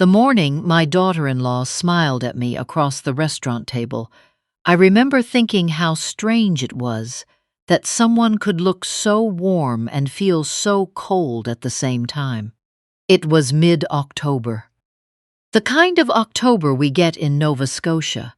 The morning my daughter-in-law smiled at me across the restaurant table, I remember thinking how strange it was that someone could look so warm and feel so cold at the same time. It was mid-October. The kind of October we get in Nova Scotia.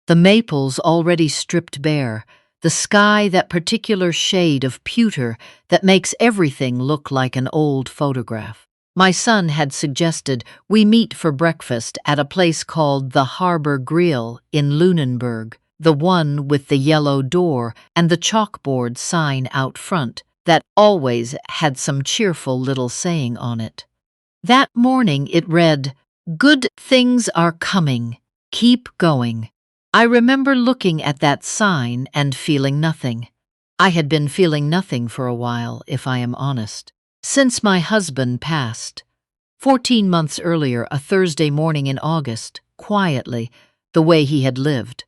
The maples already stripped bare, the sky that particular shade of pewter that makes everything look like an old photograph. My son had suggested we meet for breakfast at a place called the Harbor Grill in Lunenburg, the one with the yellow door and the chalkboard sign out front that always had some cheerful little saying on it. That morning it read, "Good things are coming. Keep going." I remember looking at that sign and feeling nothing. I had been feeling nothing for a while, if I am honest. Since my husband passed. 14 months earlier, a Thursday morning in August, quietly, the way he had lived.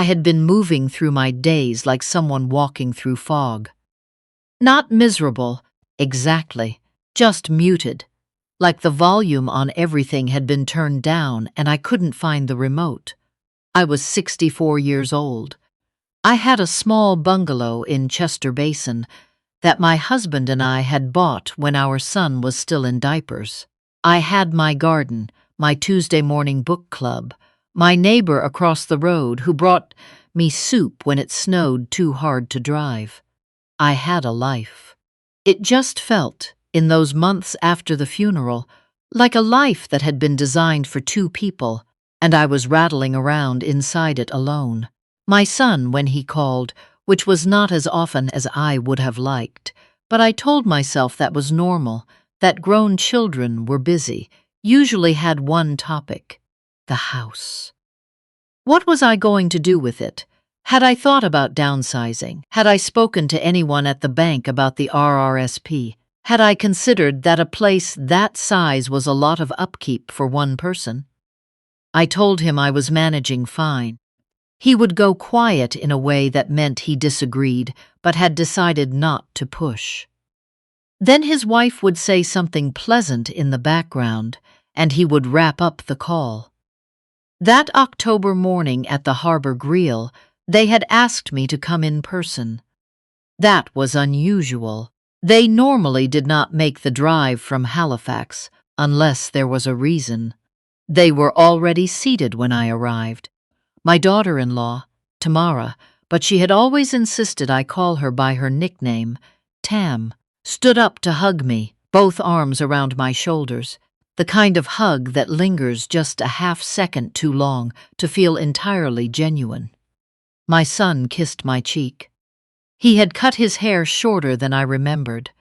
I had been moving through my days like someone walking through fog. Not miserable, exactly, just muted. Like the volume on everything had been turned down and I couldn't find the remote. I was 64 years old. I had a small bungalow in Chester Basin that my husband and I had bought when our son was still in diapers. I had my garden, my Tuesday morning book club, my neighbor across the road who brought me soup when it snowed too hard to drive. I had a life. It just felt, in those months after the funeral, like a life that had been designed for two people, and I was rattling around inside it alone. My son, when he called, which was not as often as I would have liked, but I told myself that was normal, that grown children were busy, usually had one topic: the house. What was I going to do with it? Had I thought about downsizing? Had I spoken to anyone at the bank about the RRSP? Had I considered that a place that size was a lot of upkeep for one person? I told him I was managing fine. He would go quiet in a way that meant he disagreed, but had decided not to push. Then his wife would say something pleasant in the background, and he would wrap up the call. That October morning at the Harbor Grill, they had asked me to come in person. That was unusual. They normally did not make the drive from Halifax, unless there was a reason. They were already seated when I arrived. My daughter-in-law, Tamara, but she had always insisted I call her by her nickname, Tam, stood up to hug me, both arms around my shoulders, the kind of hug that lingers just a half-second too long to feel entirely genuine. My son kissed my cheek. He had cut his hair shorter than I remembered.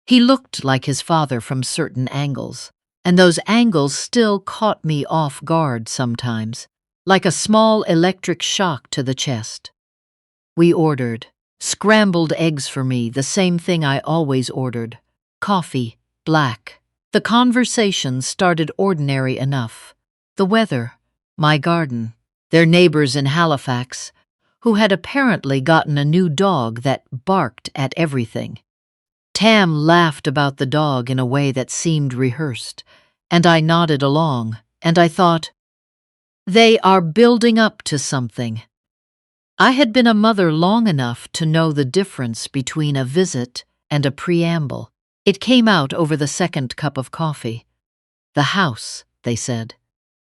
He looked like his father from certain angles, and those angles still caught me off guard sometimes, like a small electric shock to the chest. We ordered. Scrambled eggs for me, the same thing I always ordered. Coffee, black. The conversation started ordinary enough. The weather, my garden, their neighbors in Halifax, who had apparently gotten a new dog that barked at everything. Tam laughed about the dog in a way that seemed rehearsed, and I nodded along, and I thought, they are building up to something. I had been a mother long enough to know the difference between a visit and a preamble. It came out over the second cup of coffee. The house, they said.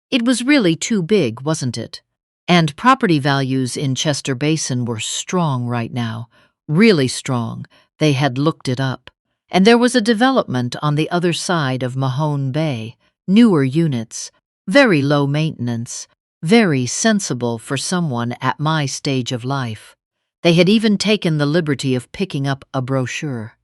It was really too big, wasn't it? And property values in Chester Basin were strong right now, really strong. They had looked it up. And there was a development on the other side of Mahone Bay, newer units, very low maintenance, very sensible for someone at my stage of life. They had even taken the liberty of picking up a brochure.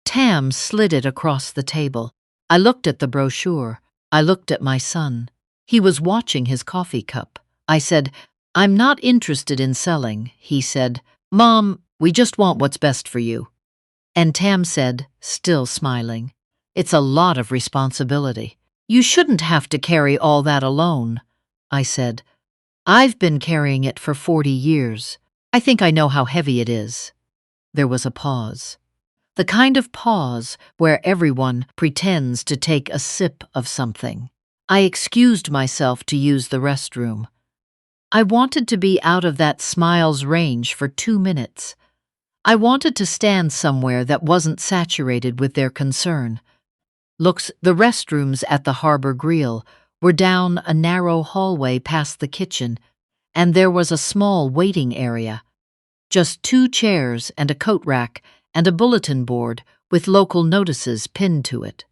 Tam slid it across the table. I looked at the brochure. I looked at my son. He was watching his coffee cup. I said, "I'm not interested in selling." He said, "Mom, we just want what's best for you." And Tam said, still smiling, "It's a lot of responsibility. You shouldn't have to carry all that alone." I said, "I've been carrying it for 40 years. I think I know how heavy it is." There was a pause. The kind of pause where everyone pretends to take a sip of something. I excused myself to use the restroom. I wanted to be out of that smile's range for 2 minutes. I wanted to stand somewhere that wasn't saturated with their concern. The restrooms at the Harbor Grill were down a narrow hallway past the kitchen, and there was a small waiting area. Just 2 chairs and a coat rack and a bulletin board with local notices pinned to it.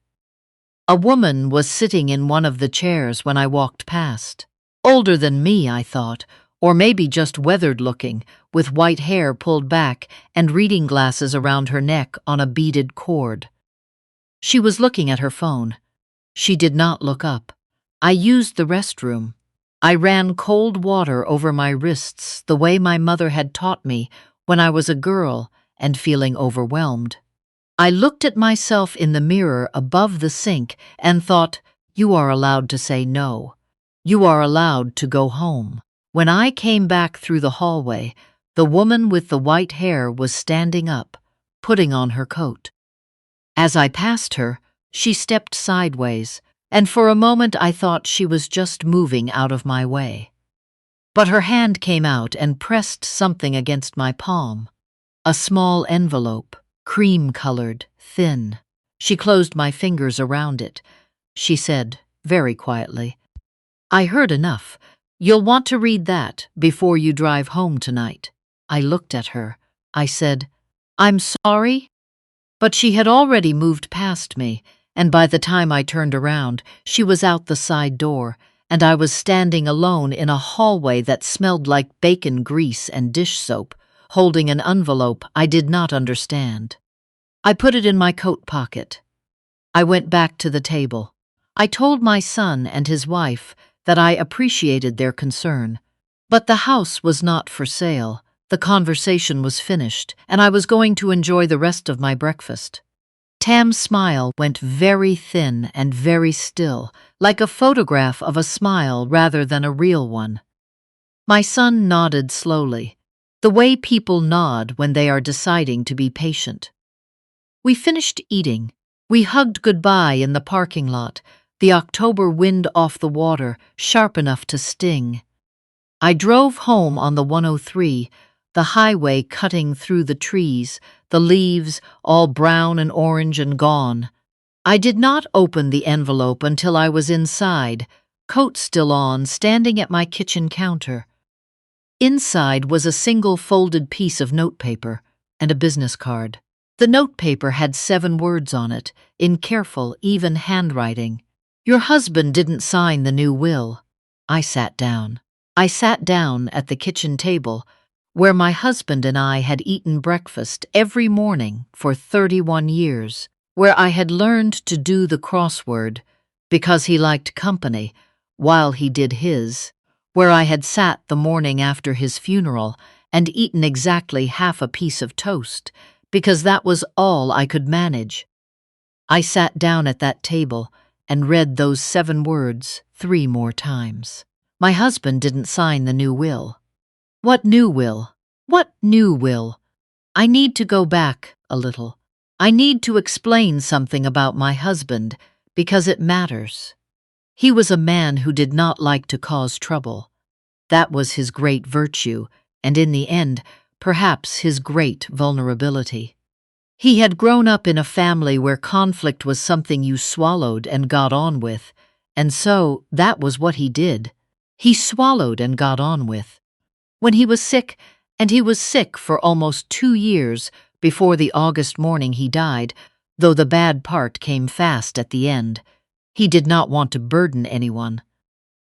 A woman was sitting in one of the chairs when I walked past. Older than me, I thought, or maybe just weathered-looking, with white hair pulled back and reading glasses around her neck on a beaded cord. She was looking at her phone. She did not look up. I used the restroom. I ran cold water over my wrists the way my mother had taught me when I was a girl and feeling overwhelmed. I looked at myself in the mirror above the sink and thought, you are allowed to say no. You are allowed to go home. When I came back through the hallway, the woman with the white hair was standing up, putting on her coat. As I passed her, she stepped sideways, and for a moment I thought she was just moving out of my way. But her hand came out and pressed something against my palm. A small envelope, cream-colored, thin. She closed my fingers around it. She said, very quietly, I heard enough. You'll want to read that before you drive home tonight. I looked at her. I said, I'm sorry? But she had already moved past me, and by the time I turned around, she was out the side door, and I was standing alone in a hallway that smelled like bacon grease and dish soap, holding an envelope I did not understand. I put it in my coat pocket. I went back to the table. I told my son and his wife that I appreciated their concern. But the house was not for sale. The conversation was finished, and I was going to enjoy the rest of my breakfast. Tam's smile went very thin and very still, like a photograph of a smile rather than a real one. My son nodded slowly, the way people nod when they are deciding to be patient. We finished eating. We hugged goodbye in the parking lot, the October wind off the water, sharp enough to sting. I drove home on the 103, the highway cutting through the trees, the leaves all brown and orange and gone. I did not open the envelope until I was inside, coat still on, standing at my kitchen counter. Inside was a single folded piece of notepaper and a business card. The notepaper had 7 words on it, in careful, even handwriting. Your husband didn't sign the new will. I sat down. I sat down at the kitchen table, where my husband and I had eaten breakfast every morning for 31 years, where I had learned to do the crossword because he liked company while he did his, where I had sat the morning after his funeral and eaten exactly half a piece of toast because that was all I could manage. I sat down at that table and read those 7 words 3 more times. My husband didn't sign the new will. What new will? What new will? I need to go back a little. I need to explain something about my husband because it matters. He was a man who did not like to cause trouble. That was his great virtue, and in the end, perhaps his great vulnerability. He had grown up in a family where conflict was something you swallowed and got on with, and so that was what he did. He swallowed and got on with. When he was sick, and he was sick for almost 2 years before the August morning he died, though the bad part came fast at the end, he did not want to burden anyone.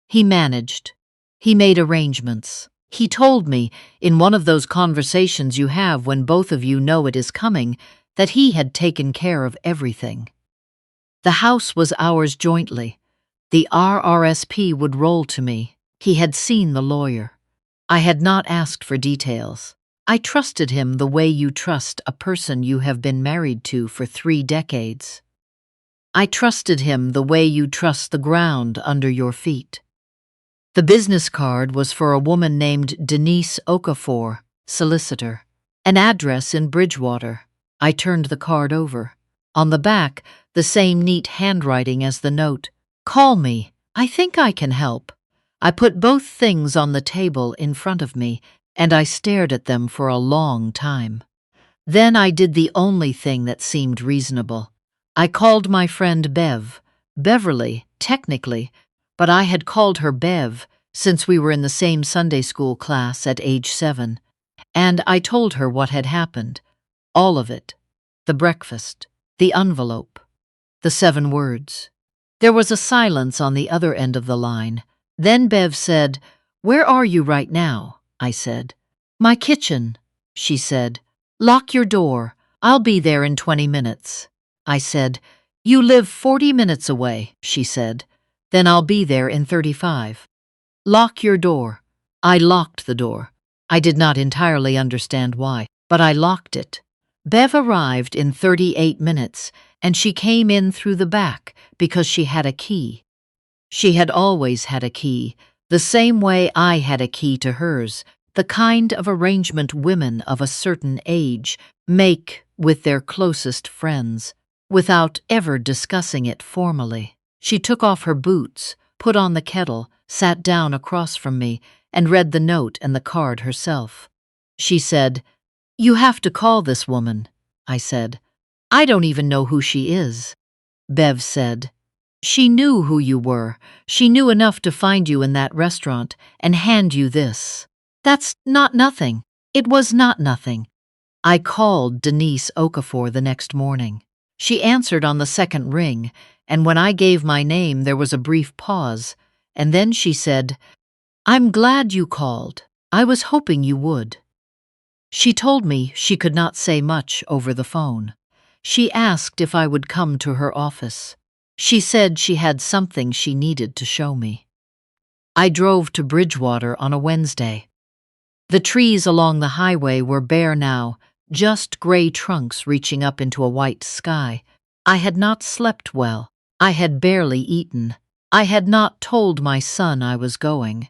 He managed. He made arrangements. He told me, in one of those conversations you have when both of you know it is coming, that he had taken care of everything. The house was ours jointly. The RRSP would roll to me. He had seen the lawyer. I had not asked for details. I trusted him the way you trust a person you have been married to for 3 decades. I trusted him the way you trust the ground under your feet. The business card was for a woman named Denise Okafor, solicitor. An address in Bridgewater. I turned the card over. On the back, the same neat handwriting as the note. Call me. I think I can help. I put both things on the table in front of me, and I stared at them for a long time. Then I did the only thing that seemed reasonable. I called my friend Beverly, technically, but I had called her Bev since we were in the same Sunday school class at age 7, and I told her what had happened. All of it. The breakfast, the envelope, the 7 words. There was a silence on the other end of the line. Then Bev said, "Where are you right now?" I said. "My kitchen," she said. "Lock your door. I'll be there in 20 minutes." I said, "You live 40 minutes away," she said. "Then I'll be there in 35. Lock your door." I locked the door. I did not entirely understand why, but I locked it. Bev arrived in 38 minutes, and she came in through the back because she had a key. She had always had a key, the same way I had a key to hers, the kind of arrangement women of a certain age make with their closest friends, without ever discussing it formally. She took off her boots, put on the kettle, sat down across from me, and read the note and the card herself. She said, "You have to call this woman," I said. "I don't even know who she is." Bev said, "She knew who you were. She knew enough to find you in that restaurant and hand you this." That's not nothing. It was not nothing. I called Denise Okafor the next morning. She answered on the second ring, and when I gave my name there was a brief pause, and then she said, "I'm glad you called. I was hoping you would." She told me she could not say much over the phone. She asked if I would come to her office. She said she had something she needed to show me. I drove to Bridgewater on a Wednesday. The trees along the highway were bare now, just gray trunks reaching up into a white sky. I had not slept well. I had barely eaten. I had not told my son I was going.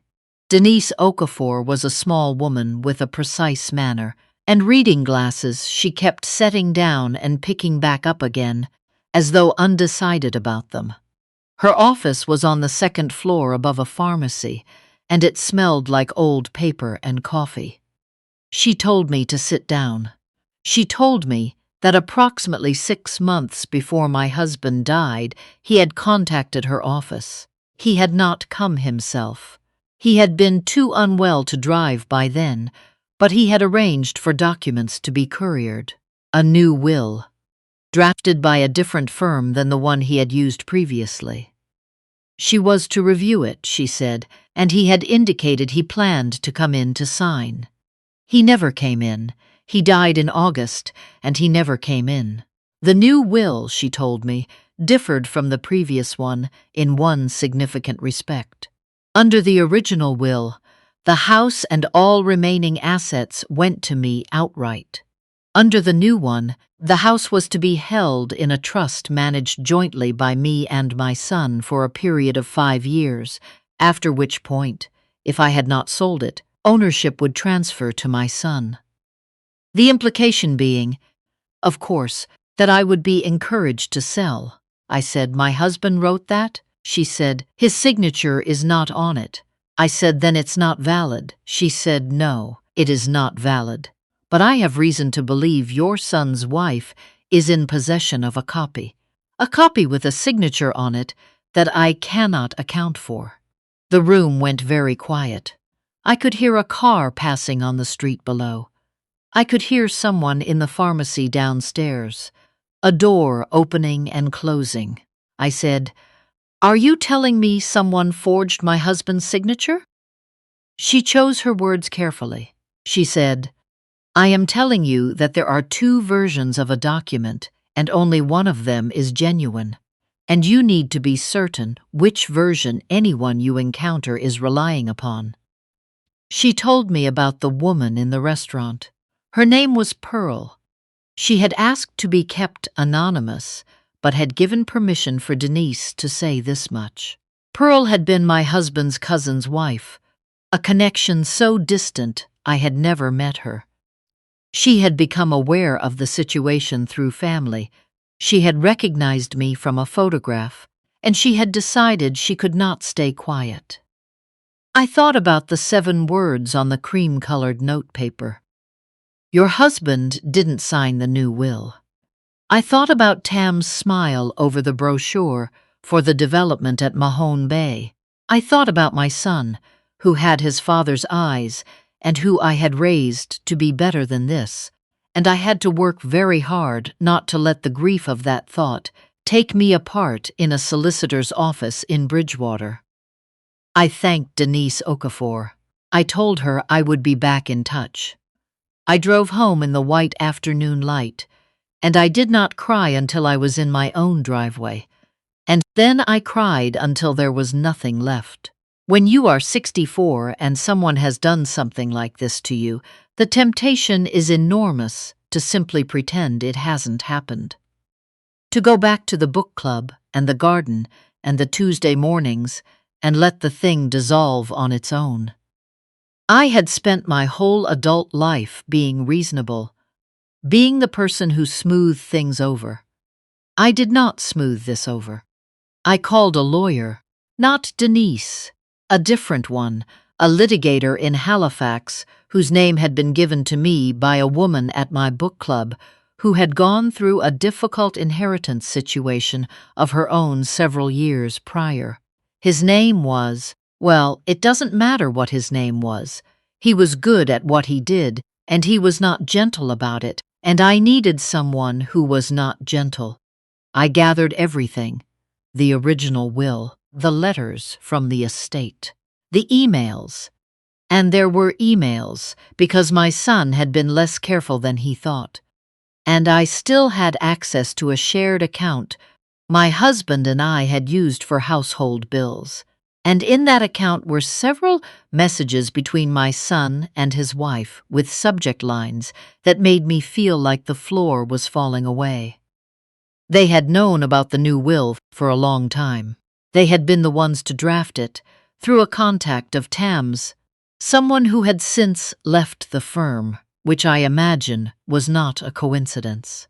Denise Okafor was a small woman with a precise manner, and reading glasses she kept setting down and picking back up again, as though undecided about them. Her office was on the second floor above a pharmacy, and it smelled like old paper and coffee. She told me to sit down. She told me that approximately 6 months before my husband died, he had contacted her office. He had not come himself. He had been too unwell to drive by then, but he had arranged for documents to be couriered. A new will, drafted by a different firm than the one he had used previously. She was to review it, she said, and he had indicated he planned to come in to sign. He never came in. He died in August, and he never came in. The new will, she told me, differed from the previous one in one significant respect. Under the original will, the house and all remaining assets went to me outright. Under the new one, the house was to be held in a trust managed jointly by me and my son for a period of 5 years, after which point, if I had not sold it, ownership would transfer to my son. The implication being, of course, that I would be encouraged to sell. I said, "My husband wrote that?" She said, "His signature is not on it." I said, "Then it's not valid." She said, "No, it is not valid. But I have reason to believe your son's wife is in possession of a copy with a signature on it that I cannot account for." The room went very quiet. I could hear a car passing on the street below. I could hear someone in the pharmacy downstairs, a door opening and closing. I said, "Are you telling me someone forged my husband's signature?" She chose her words carefully. She said, "I am telling you that there are 2 versions of a document, and only one of them is genuine. And you need to be certain which version anyone you encounter is relying upon." She told me about the woman in the restaurant. Her name was Pearl. She had asked to be kept anonymous, but had given permission for Denise to say this much. Pearl had been my husband's cousin's wife, a connection so distant I had never met her. She had become aware of the situation through family. She had recognized me from a photograph, and she had decided she could not stay quiet. I thought about the 7 words on the cream-colored notepaper. Your husband didn't sign the new will. I thought about Tam's smile over the brochure for the development at Mahone Bay. I thought about my son, who had his father's eyes and who I had raised to be better than this, and I had to work very hard not to let the grief of that thought take me apart in a solicitor's office in Bridgewater. I thanked Denise Okafor. I told her I would be back in touch. I drove home in the white afternoon light, and I did not cry until I was in my own driveway. And then I cried until there was nothing left. When you are 64 and someone has done something like this to you, the temptation is enormous to simply pretend it hasn't happened. To go back to the book club and the garden and the Tuesday mornings and let the thing dissolve on its own. I had spent my whole adult life being reasonable, being the person who smoothed things over. I did not smooth this over. I called a lawyer, not Denise, a different one, a litigator in Halifax whose name had been given to me by a woman at my book club who had gone through a difficult inheritance situation of her own several years prior. His name was, well, it doesn't matter what his name was. He was good at what he did, and he was not gentle about it, and I needed someone who was not gentle. I gathered everything. The original will, the letters from the estate, the emails. And there were emails, because my son had been less careful than he thought. And I still had access to a shared account my husband and I had used for household bills. And in that account were several messages between my son and his wife with subject lines that made me feel like the floor was falling away. They had known about the new will for a long time. They had been the ones to draft it, through a contact of Tam's, someone who had since left the firm, which I imagine was not a coincidence.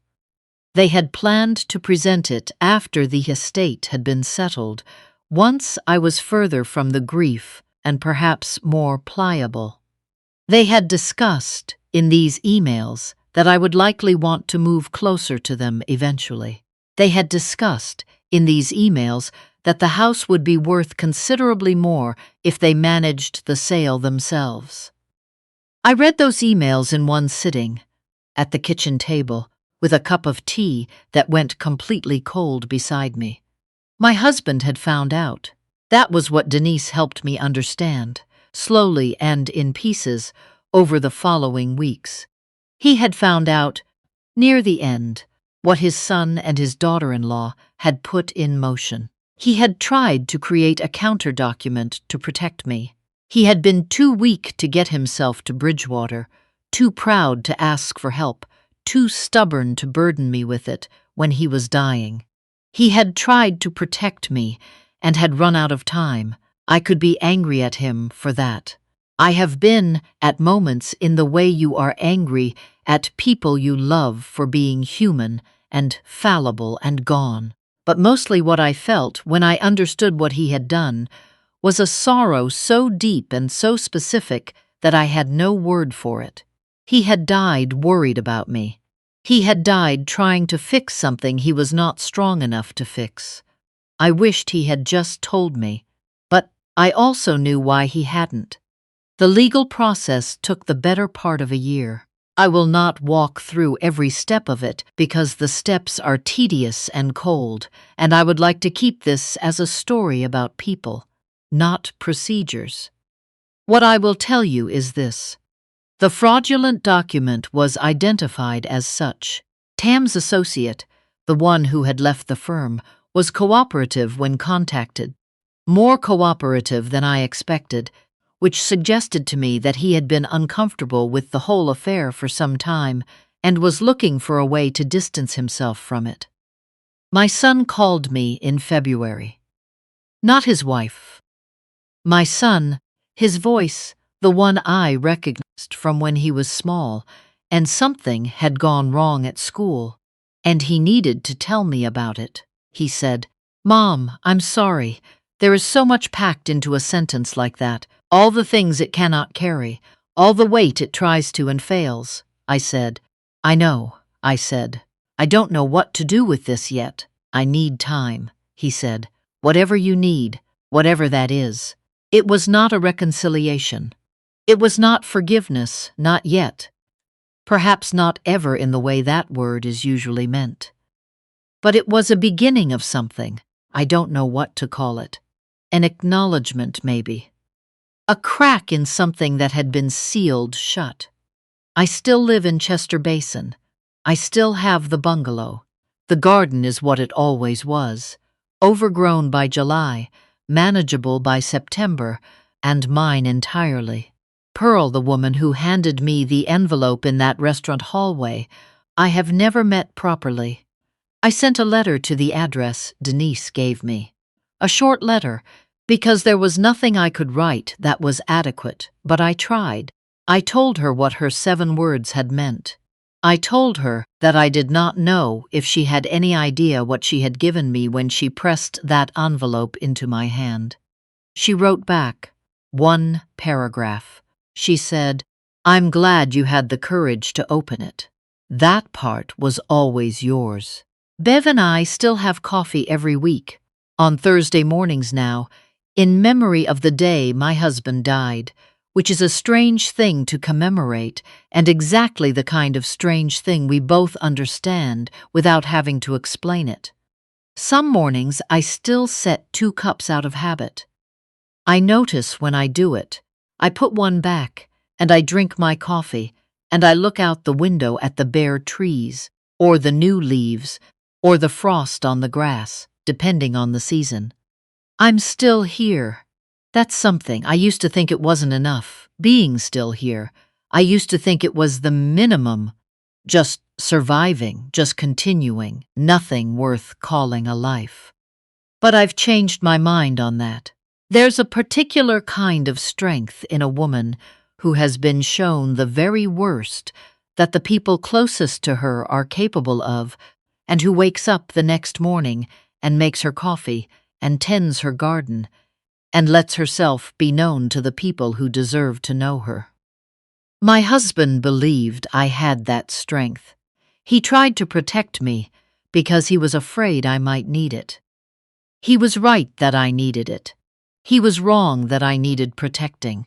They had planned to present it after the estate had been settled, once I was further from the grief and perhaps more pliable. They had discussed, in these emails, that I would likely want to move closer to them eventually. They had discussed, in these emails, that the house would be worth considerably more if they managed the sale themselves. I read those emails in one sitting, at the kitchen table, with a cup of tea that went completely cold beside me. My husband had found out. That was what Denise helped me understand, slowly and in pieces, over the following weeks. He had found out, near the end, what his son and his daughter-in-law had put in motion. He had tried to create a counter-document to protect me. He had been too weak to get himself to Bridgewater, too proud to ask for help, too stubborn to burden me with it when he was dying. He had tried to protect me and had run out of time. I could be angry at him for that. I have been, at moments, in the way you are angry at people you love for being human and fallible and gone. But mostly what I felt when I understood what he had done was a sorrow so deep and so specific that I had no word for it. He had died worried about me. He had died trying to fix something he was not strong enough to fix. I wished he had just told me, but I also knew why he hadn't. The legal process took the better part of a year. I will not walk through every step of it because the steps are tedious and cold, and I would like to keep this as a story about people, not procedures. What I will tell you is this. The fraudulent document was identified as such. Tam's associate, the one who had left the firm, was cooperative when contacted, more cooperative than I expected, which suggested to me that he had been uncomfortable with the whole affair for some time and was looking for a way to distance himself from it. My son called me in February. Not his wife. My son, his voice, the one I recognized from when he was small, and something had gone wrong at school, and he needed to tell me about it. He said, Mom, I'm sorry. There is so much packed into a sentence like that. All the things it cannot carry, all the weight it tries to and fails, I said. I know, I said. I don't know what to do with this yet. I need time, he said. Whatever you need, whatever that is. It was not a reconciliation. It was not forgiveness, not yet. Perhaps not ever in the way that word is usually meant. But it was a beginning of something. I don't know what to call it. An acknowledgement, maybe. A crack in something that had been sealed shut. I still live in Chester Basin. I still have the bungalow. The garden is what it always was. Overgrown by July, manageable by September, and mine entirely. Pearl, the woman who handed me the envelope in that restaurant hallway, I have never met properly. I sent a letter to the address Denise gave me. A short letter, because there was nothing I could write that was adequate, but I tried. I told her what her 7 words had meant. I told her that I did not know if she had any idea what she had given me when she pressed that envelope into my hand. She wrote back, 1 paragraph. She said, "I'm glad you had the courage to open it. That part was always yours." Bev and I still have coffee every week, on Thursday mornings now, in memory of the day my husband died, which is a strange thing to commemorate and exactly the kind of strange thing we both understand without having to explain it. Some mornings I still set 2 cups out of habit. I notice when I do it. I put one back, and I drink my coffee, and I look out the window at the bare trees, or the new leaves, or the frost on the grass, depending on the season. I'm still here. That's something. I used to think it wasn't enough, being still here. I used to think it was the minimum, just surviving, just continuing, nothing worth calling a life. But I've changed my mind on that. There's a particular kind of strength in a woman who has been shown the very worst that the people closest to her are capable of, and who wakes up the next morning and makes her coffee and tends her garden and lets herself be known to the people who deserve to know her. My husband believed I had that strength. He tried to protect me because he was afraid I might need it. He was right that I needed it. He was wrong that I needed protecting.